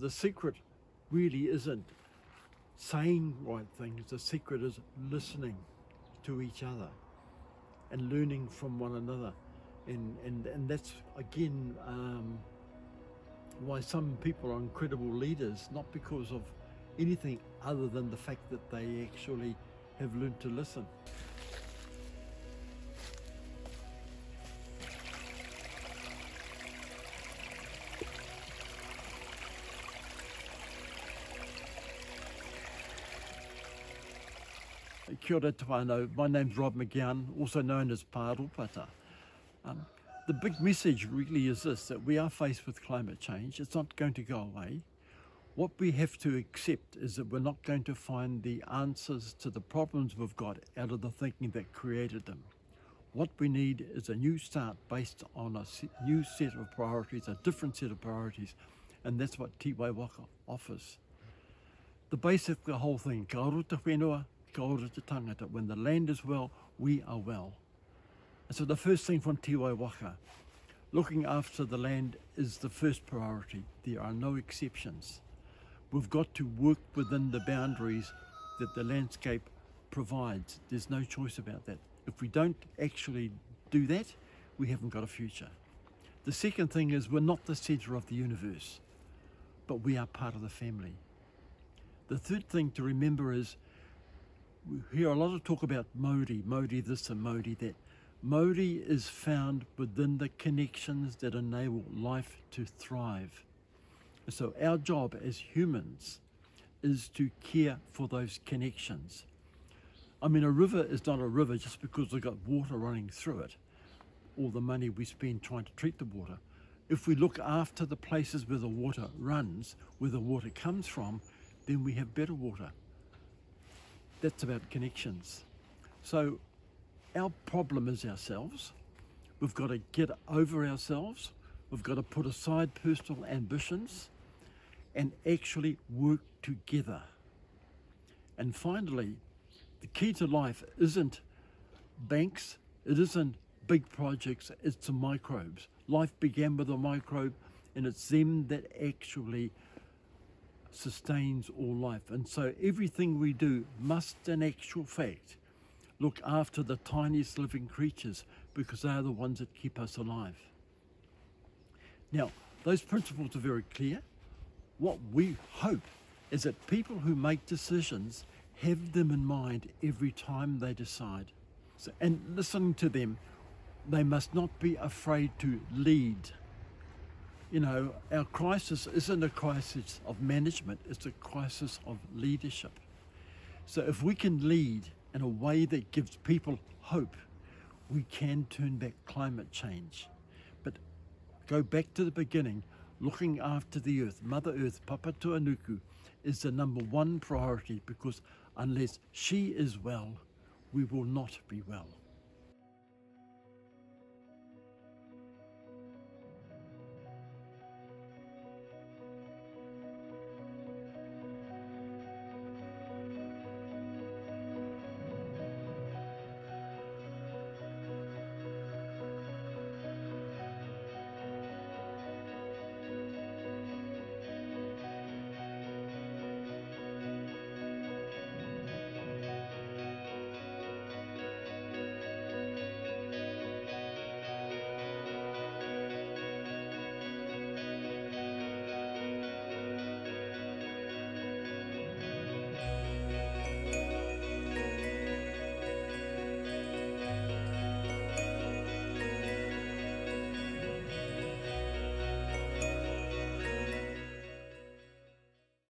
the secret really isn't saying right things. The secret is listening to each other and learning from one another. And that's, again, why some people are incredible leaders, not because of anything other than the fact that they actually have learned to listen. Kia ora whanau, my name's Rob McGowan, also known as Pāropata. The big message really is this, that we are faced with climate change. It's not going to go away. What we have to accept is that we're not going to find the answers to the problems we've got out of the thinking that created them. What we need is a new start based on a new set of priorities, a different set of priorities, and that's what Tiwaiwaka offers. The whole thing, ka ora te whenua, ka ora te tangata. When the land is well, we are well. And so the first thing from Tiwaiwaka, looking after the land is the first priority. There are no exceptions. We've got to work within the boundaries that the landscape provides. There's no choice about that. If we don't actually do that, we haven't got a future. The second thing is we're not the centre of the universe, but we are part of the family. The third thing to remember is we hear a lot of talk about Māori this and Māori that. Māori is found within the connections that enable life to thrive. So our job as humans is to care for those connections. I mean, a river is not a river just because we've got water running through it, or the money we spend trying to treat the water. If we look after the places where the water runs, where the water comes from, then we have better water. That's about connections. So our problem is ourselves. We've got to get over ourselves. We've got to put aside personal ambitions and actually work together. And finally, the key to life isn't banks, it isn't big projects, it's the microbes. Life began with a microbe, and it's them that actually sustains all life. And so everything we do must, in actual fact, look after the tiniest living creatures, because they are the ones that keep us alive. Now, those principles are very clear. What we hope is that people who make decisions have them in mind every time they decide. So, and listening to them, they must not be afraid to lead. You know, our crisis isn't a crisis of management, it's a crisis of leadership. So if we can lead in a way that gives people hope, we can turn back climate change. But go back to the beginning, looking after the earth. Mother Earth, Papa Tuanuku, is the #1 priority, because unless she is well, we will not be well.